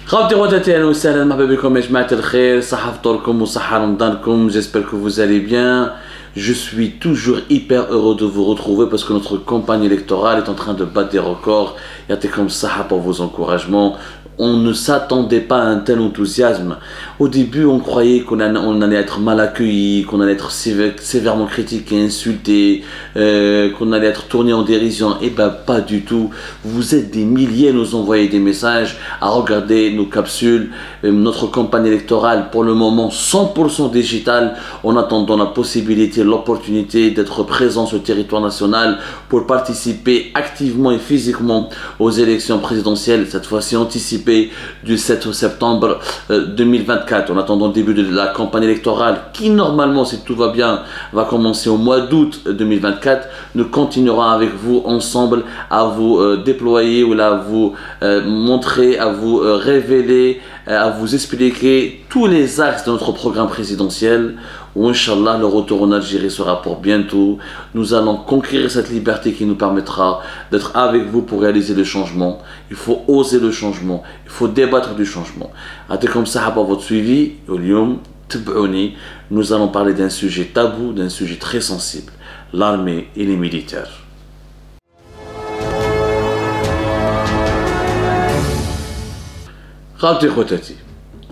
خواتي خواتاتي اهلا وسهلا مرحبا بكم يا جماعة الخير صحة فطوركم وصحة رمضانكم. J'espère que vous allez bien. Je suis toujours hyper heureux de vous retrouver parce que notre campagne électorale est en train de battre des records. Y'a comme ça pour vos encouragements. On ne s'attendait pas à un tel enthousiasme. Au début, on croyait qu'on allait être mal accueilli, qu'on allait être sévèrement critiqué, insulté, qu'on allait être tourné en dérision. Et ben pas du tout. Vous êtes des milliers à nous envoyer des messages, à regarder nos capsules, notre campagne électorale pour le moment 100% digitale, en attendant la possibilité, l'opportunité d'être présent sur le territoire national pour participer activement et physiquement aux élections présidentielles, cette fois-ci anticipées du 7 septembre 2024. En attendant le début de la campagne électorale qui normalement, si tout va bien, va commencer au mois d'août 2024, nous continuerons avec vous ensemble à vous déployer ou à vous montrer, à vous révéler, à vous expliquer tous les axes de notre programme présidentiel où Inch'Allah le retour en Algérie sera pour bientôt. Nous allons conquérir cette liberté qui nous permettra d'être avec vous pour réaliser le changement. Il faut oser le changement, il faut débattre du changement. Comme ça pour votre suivi. Nous allons parler d'un sujet tabou, d'un sujet très sensible, l'armée et les militaires.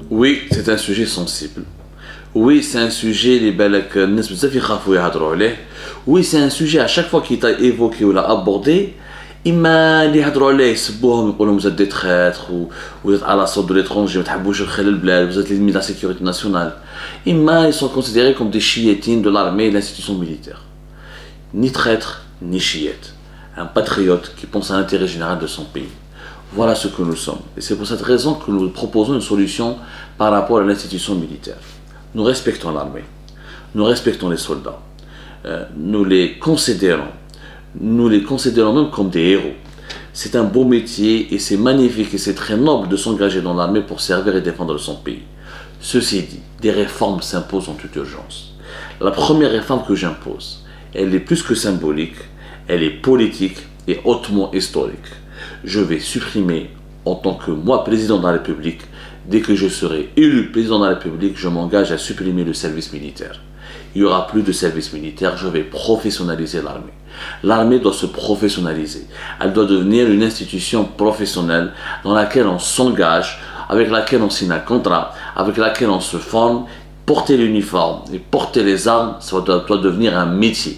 Oui, c'est un sujet sensible. Oui, c'est un sujet oui, c'est un sujet à chaque fois qu'il est évoqué ou abordé, vous êtes des traîtres ou vous êtes à l'assaut de l'étranger, vous êtes l'ennemi de la sécurité nationale. Ils sont considérés comme des chiétines de l'armée et de l'institution militaire. Ni traître, ni chiite. Un patriote qui pense à l'intérêt général de son pays. Voilà ce que nous sommes. Et c'est pour cette raison que nous proposons une solution par rapport à l'institution militaire. Nous respectons l'armée, nous respectons les soldats, nous les considérons même comme des héros. C'est un beau métier et c'est magnifique et c'est très noble de s'engager dans l'armée pour servir et défendre son pays. Ceci dit, des réformes s'imposent en toute urgence. La première réforme que j'impose, elle est plus que symbolique, elle est politique et hautement historique. Je vais supprimer, en tant que moi, président de la République, dès que je serai élu président de la République, je m'engage à supprimer le service militaire. Il n'y aura plus de service militaire, je vais professionnaliser l'armée. L'armée doit se professionnaliser. Elle doit devenir une institution professionnelle dans laquelle on s'engage, avec laquelle on signe un contrat, avec laquelle on se forme. Porter l'uniforme et porter les armes, ça doit devenir un métier.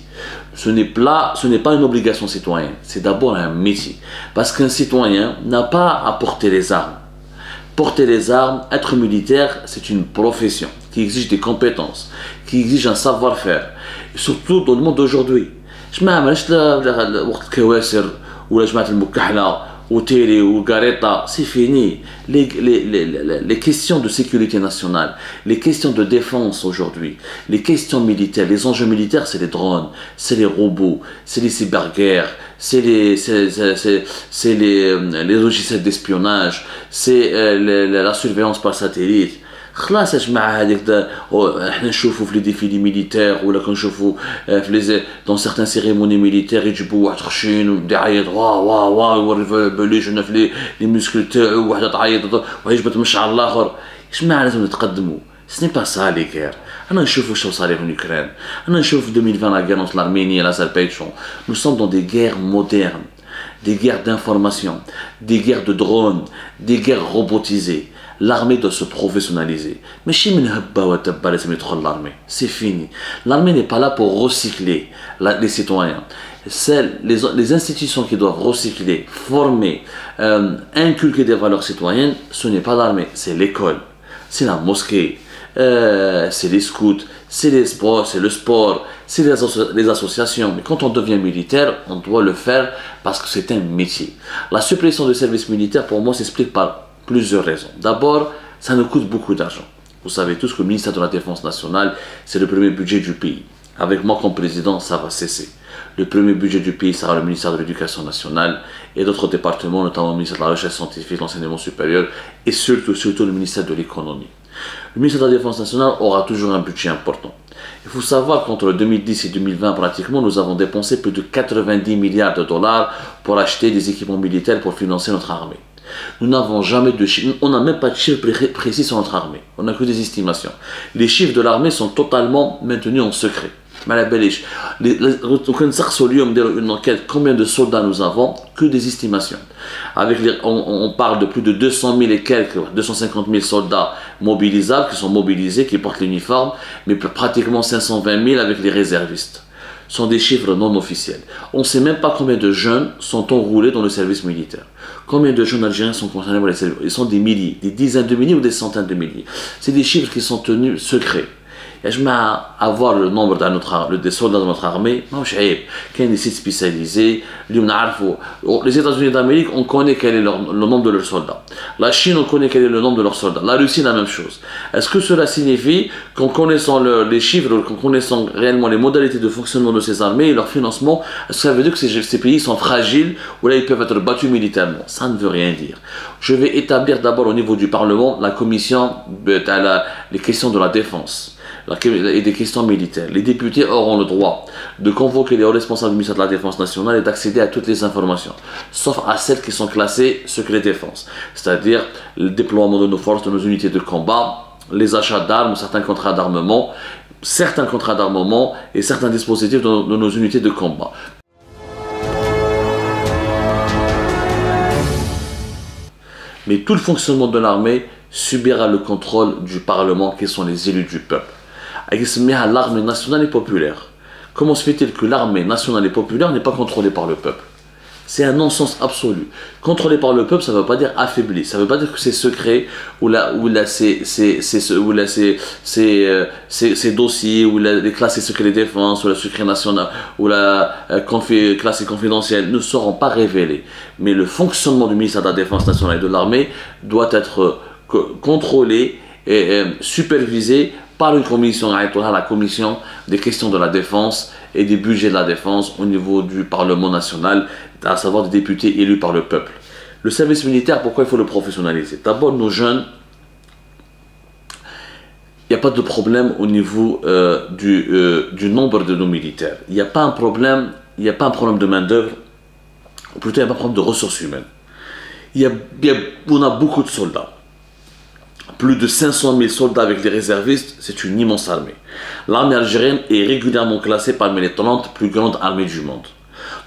Ce n'est pas une obligation citoyenne, c'est d'abord un métier. Parce qu'un citoyen n'a pas à porter les armes. Porter les armes, être militaire, c'est une profession qui exige des compétences, qui exige un savoir-faire, surtout dans le monde d'aujourd'hui. Je c'est fini. Les questions de sécurité nationale, les questions de défense aujourd'hui, les questions militaires, les enjeux militaires, c'est les drones, c'est les robots, c'est les cyberguerres, c'est les logiciels d'espionnage, c'est la surveillance par satellite. خلاص يا جماعه هذيك احنا نشوفوا في لي ديفيلي ميليتير ولا كنشوفوا في لي دون سيغتان سيريموني ميليتير يجيبوا واحد خشين ويبدا يعيط واو واو واو يوري بليجنا في لي موسكل تاعو وحده تعيط ويجبد مشعل الاخر. يا جماعه لازم نتقدموا. سني با سا لي غير. انا نشوفوا شنو صار في اوكران. انا نشوف في 2020 لا غير entre l'Arménie et l'Azerbaïdjan. Nous sommes dans des guerres modernes, des guerres d'information, des guerres de drones, des guerres robotisées. L'armée doit se professionnaliser. Mais c'est fini. L'armée n'est pas là pour recycler les citoyens. Les institutions qui doivent recycler, former, inculquer des valeurs citoyennes, ce n'est pas l'armée, c'est l'école, c'est la mosquée, c'est les scouts, c'est les sports, c'est le sport, c'est les associations. Mais quand on devient militaire, on doit le faire parce que c'est un métier. La suppression du service militaire, pour moi, s'explique par plusieurs raisons. D'abord, ça nous coûte beaucoup d'argent. Vous savez tous que le ministère de la Défense nationale, c'est le premier budget du pays. Avec moi comme président, ça va cesser. Le premier budget du pays sera le ministère de l'Éducation nationale et d'autres départements, notamment le ministère de la Recherche scientifique, l'enseignement supérieur et surtout le ministère de l'Économie. Le ministère de la Défense nationale aura toujours un budget important. Il faut savoir qu'entre 2010 et 2020, pratiquement, nous avons dépensé plus de 90 milliards de dollars pour acheter des équipements militaires pour financer notre armée. Nous n'avons jamais de chiffres, on n'a même pas de chiffres précis sur notre armée. On n'a que des estimations. Les chiffres de l'armée sont totalement maintenus en secret. Une enquête, combien de soldats nous avons, que des estimations. On parle de plus de 200 000 et quelques, 250 000 soldats mobilisables, qui sont mobilisés, qui portent l'uniforme, mais pratiquement 520 000 avec les réservistes. Ce sont des chiffres non officiels. On ne sait même pas combien de jeunes sont enrôlés dans le service militaire. Combien de jeunes Algériens sont concernés par les services. Ils sont des milliers, des dizaines de milliers ou des centaines de milliers. C'est des chiffres qui sont tenus secrets. Et je mets avoir le nombre des soldats de notre armée, non, je sais, qu'il y a des sites spécialisés. Les États-Unis d'Amérique, on connaît quel est le nombre de leurs soldats. La Chine, on connaît quel est le nombre de leurs soldats. La Russie, la même chose. Est-ce que cela signifie qu'en connaissant les chiffres, qu'en connaissant réellement les modalités de fonctionnement de ces armées et leur financement, est-ce que ça veut dire que ces pays sont fragiles ou là ils peuvent être battus militairement? Ça ne veut rien dire. Je vais établir d'abord au niveau du Parlement la commission les questions de la défense et des questions militaires. Les députés auront le droit de convoquer les hauts responsables du ministère de la Défense nationale et d'accéder à toutes les informations, sauf à celles qui sont classées secret défense, c'est-à-dire le déploiement de nos forces, de nos unités de combat, les achats d'armes, certains contrats d'armement et certains dispositifs de nos unités de combat. Mais tout le fonctionnement de l'armée subira le contrôle du Parlement, qui sont les élus du peuple. L'armée nationale et populaire. Comment se fait-il que l'armée nationale et populaire n'est pas contrôlée par le peuple? C'est un non-sens absolu. Contrôlé par le peuple, ça ne veut pas dire affaibli. Ça ne veut pas dire que c'est secret, ou ces dossiers, ou les classes secret de défense, ou le secret national, ou la classe confidentielle ne seront pas révélés. Mais le fonctionnement du ministère de la Défense nationale et de l'armée doit être contrôlé et supervisé par une commission, la commission des questions de la défense et des budgets de la défense au niveau du Parlement national, à savoir des députés élus par le peuple. Le service militaire, pourquoi il faut le professionnaliser? D'abord, nos jeunes, il n'y a pas de problème au niveau du nombre de nos militaires. Il n'y a pas un problème, de main-d'œuvre, ou plutôt il n'y a pas un problème de ressources humaines. On a beaucoup de soldats. Plus de 500 000 soldats avec les réservistes, c'est une immense armée. L'armée algérienne est régulièrement classée parmi les 30 plus grandes armées du monde.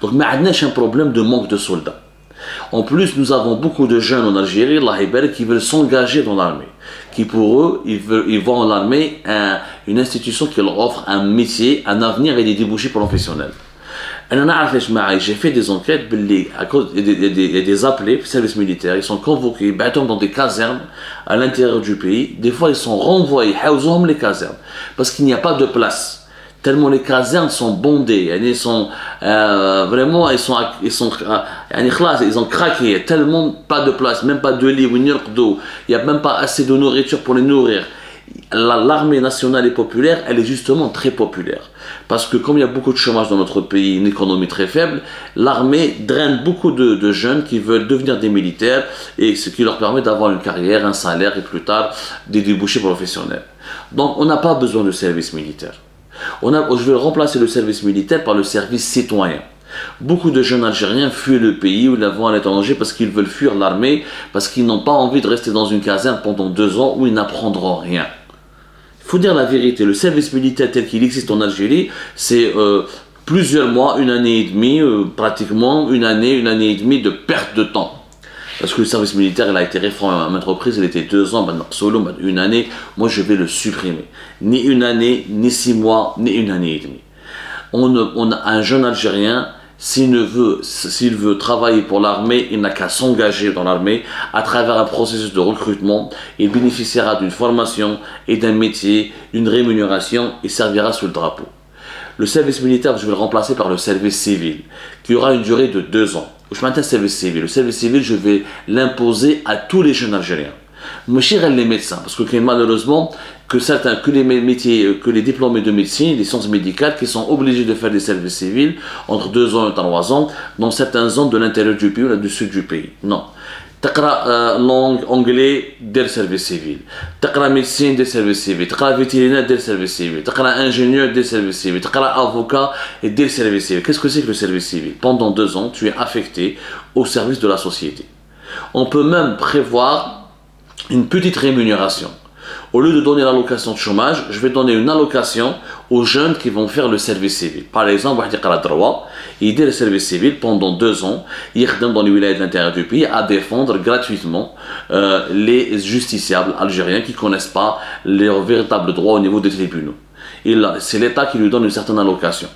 Donc, il y a un problème de manque de soldats. En plus, nous avons beaucoup de jeunes en Algérie, qui veulent s'engager dans l'armée. Qui pour eux, ils voient en l'armée une institution qui leur offre un métier, un avenir et des débouchés professionnels. J'ai fait des enquêtes, il y a des appelés, services militaires, ils sont convoqués, dans des casernes à l'intérieur du pays. Des fois, ils sont renvoyés, les casernes, parce qu'il n'y a pas de place. Tellement les casernes sont bondées, ils sont vraiment, ils ont craqué, tellement pas de place, même pas de lit, il n'y a même pas assez de nourriture pour les nourrir. L'armée nationale et populaire, elle est justement très populaire. Parce que comme il y a beaucoup de chômage dans notre pays, une économie très faible, l'armée draine beaucoup de jeunes qui veulent devenir des militaires, et ce qui leur permet d'avoir une carrière, un salaire et plus tard des débouchés professionnels. Donc on n'a pas besoin de service militaire. Je vais remplacer le service militaire par le service citoyen. Beaucoup de jeunes Algériens fuient le pays ou la vont à l'étranger parce qu'ils veulent fuir l'armée, parce qu'ils n'ont pas envie de rester dans une caserne pendant 2 ans où ils n'apprendront rien. Il faut dire la vérité, le service militaire tel qu'il existe en Algérie, c'est plusieurs mois, 1 année et demie, pratiquement 1 année, 1 année et demie de perte de temps. Parce que le service militaire, il a été réformé à maintes reprises, il était 2 ans, maintenant solo, 1 année, moi je vais le supprimer. Ni 1 année, ni 6 mois, ni 1 année et demie. On a un jeune Algérien, s'il veut travailler pour l'armée, il n'a qu'à s'engager dans l'armée à travers un processus de recrutement. Il bénéficiera d'une formation et d'un métier, d'une rémunération et servira sous le drapeau. Le service militaire, je vais le remplacer par le service civil, qui aura une durée de 2 ans. Je maintiens le service civil. Le service civil, je vais l'imposer à tous les jeunes Algériens. Moi, les médecins, parce que malheureusement, que les diplômés de médecine, des sciences médicales, qui sont obligés de faire des services civils entre 2 ans et 3 ans, dans certaines zones de l'intérieur du pays ou du sud du pays. Non. تقرا langue anglais دير service civil, تقرا médecine دير service civil, تقرا vétérinaire دير service civil, تقرا ingénieur دير service civil, تقرا avocat et دير service civil. Qu'est-ce que c'est que le service civil? Pendant 2 ans, tu es affecté au service de la société. On peut même prévoir une petite rémunération. Au lieu de donner l'allocation de chômage, je vais donner une allocation aux jeunes qui vont faire le service civil. Par exemple, il dit le service civil pendant 2 ans, il donne dans les wilayas de l'intérieur du pays à défendre gratuitement les justiciables algériens qui ne connaissent pas leurs véritables droits au niveau des tribunaux. C'est l'État qui lui donne une certaine allocation.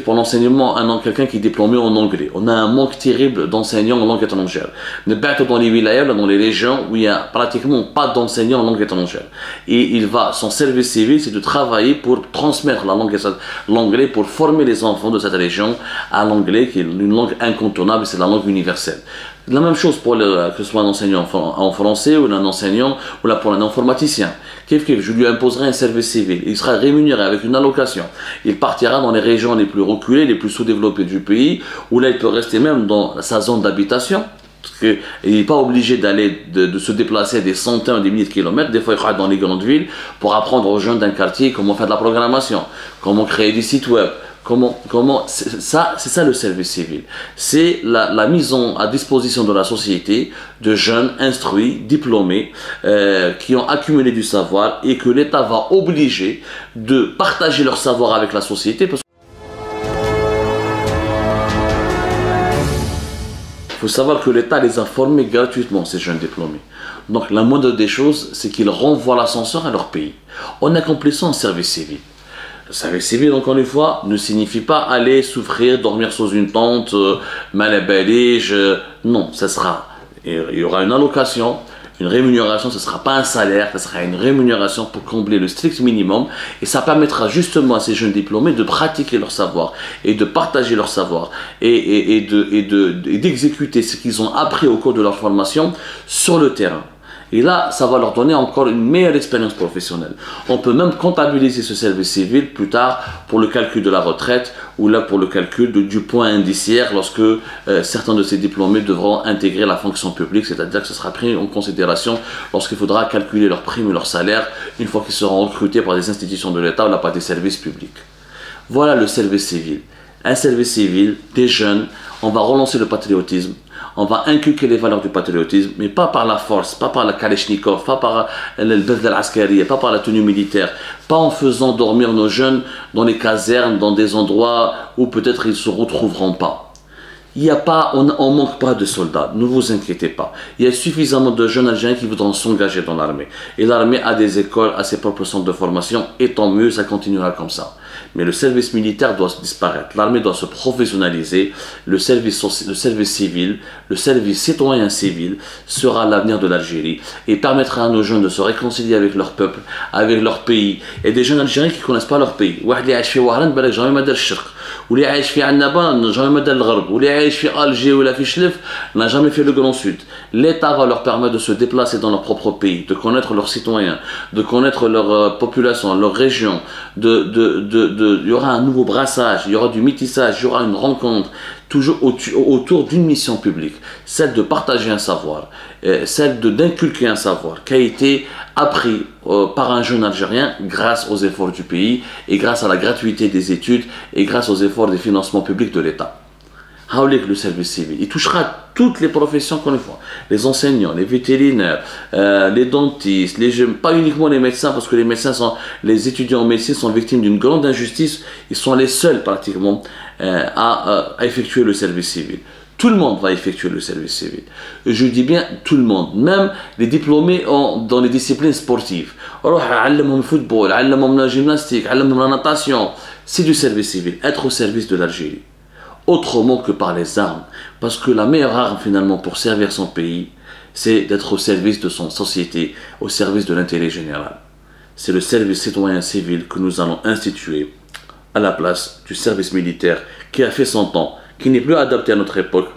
Pour l'enseignement, quelqu'un qui est diplômé en anglais. On a un manque terrible d'enseignants en langue étrangère. Dans les wilayas, dans les régions où il n'y a pratiquement pas d'enseignants en langue étrangère. Et son service civil, c'est de travailler pour transmettre l'anglais, pour former les enfants de cette région à l'anglais, qui est une langue incontournable, c'est la langue universelle. La même chose pour que ce soit un enseignant en français ou un enseignant ou là pour un informaticien. Je lui imposerai un service civil. Il sera rémunéré avec une allocation. Il partira dans les régions les plus reculées, les plus sous-développées du pays, où là il peut rester même dans sa zone d'habitation. Il n'est pas obligé de se déplacer des centaines ou des milliers de kilomètres. Des fois, il va dans les grandes villes pour apprendre aux jeunes d'un quartier comment faire de la programmation, comment créer des sites web. C'est ça le service civil. C'est la mise à disposition de la société de jeunes instruits, diplômés, qui ont accumulé du savoir et que l'État va obliger de partager leur savoir avec la société. Il faut savoir que l'État les a formés gratuitement, ces jeunes diplômés. Donc la moindre des choses, c'est qu'ils renvoient l'ascenseur à leur pays en accomplissant un service civil. Le service civil, encore une fois, ne signifie pas aller souffrir, dormir sous une tente, mal à balige. Non, il y aura une allocation, une rémunération, ce ne sera pas un salaire, ce sera une rémunération pour combler le strict minimum. Et ça permettra justement à ces jeunes diplômés de pratiquer leur savoir et de partager leur savoir et d'exécuter ce qu'ils ont appris au cours de leur formation sur le terrain. Et là, ça va leur donner encore une meilleure expérience professionnelle. On peut même comptabiliser ce service civil plus tard pour le calcul de la retraite ou là pour le calcul du point indiciaire lorsque certains de ces diplômés devront intégrer la fonction publique, c'est-à-dire que ce sera pris en considération lorsqu'il faudra calculer leurs primes et leurs salaires une fois qu'ils seront recrutés par des institutions de l'État ou là par des services publics. Voilà le service civil. Un service civil, des jeunes, on va relancer le patriotisme. On va inculquer les valeurs du patriotisme, mais pas par la force, pas par la Kalachnikov, pas par le Bevd al-Askari, pas par la tenue militaire, pas en faisant dormir nos jeunes dans les casernes, dans des endroits où peut-être ils ne se retrouveront pas. On ne manque pas de soldats, ne vous inquiétez pas. Il y a suffisamment de jeunes Algériens qui voudront s'engager dans l'armée. Et l'armée a des écoles, a ses propres centres de formation, et tant mieux, ça continuera comme ça. Mais le service militaire doit disparaître, l'armée doit se professionnaliser, le service civil, le service citoyen civil sera l'avenir de l'Algérie et permettra à nos jeunes de se réconcilier avec leur peuple, avec leur pays. Et des jeunes Algériens qui ne connaissent pas leur pays. واللي عايش في عنابة jamais ما دار الغرب واللي عايش في Alger ou في شلف n'a jamais fait le Grand Sud. L'État va leur permettre de se déplacer dans leur propre pays, de connaître leurs citoyens, de connaître leur population, leur région. Il y aura un nouveau brassage, il y aura du métissage, il y aura une rencontre, toujours autour d'une mission publique, celle de partager un savoir, celle d'inculquer un savoir qui a été appris par un jeune Algérien grâce aux efforts du pays et grâce à la gratuité des études et grâce aux efforts des financements publics de l'État. Le service civil, il touchera toutes les professions qu'on voit, les enseignants, les vétérinaires, les dentistes, pas uniquement les médecins, parce que les étudiants en médecine sont victimes d'une grande injustice, ils sont les seuls pratiquement à effectuer le service civil. Tout le monde va effectuer le service civil. Je dis bien tout le monde, même les diplômés dans les disciplines sportives. Le football, la gymnastique, la natation, c'est du service civil, être au service de l'Algérie. Autrement que par les armes. Parce que la meilleure arme finalement pour servir son pays, c'est d'être au service de son société, au service de l'intérêt général. C'est le service citoyen civil que nous allons instituer à la place du service militaire qui a fait son temps, qui n'est plus adapté à notre époque,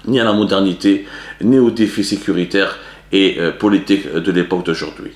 ni à la modernité, ni aux défis sécuritaires et politiques de l'époque d'aujourd'hui.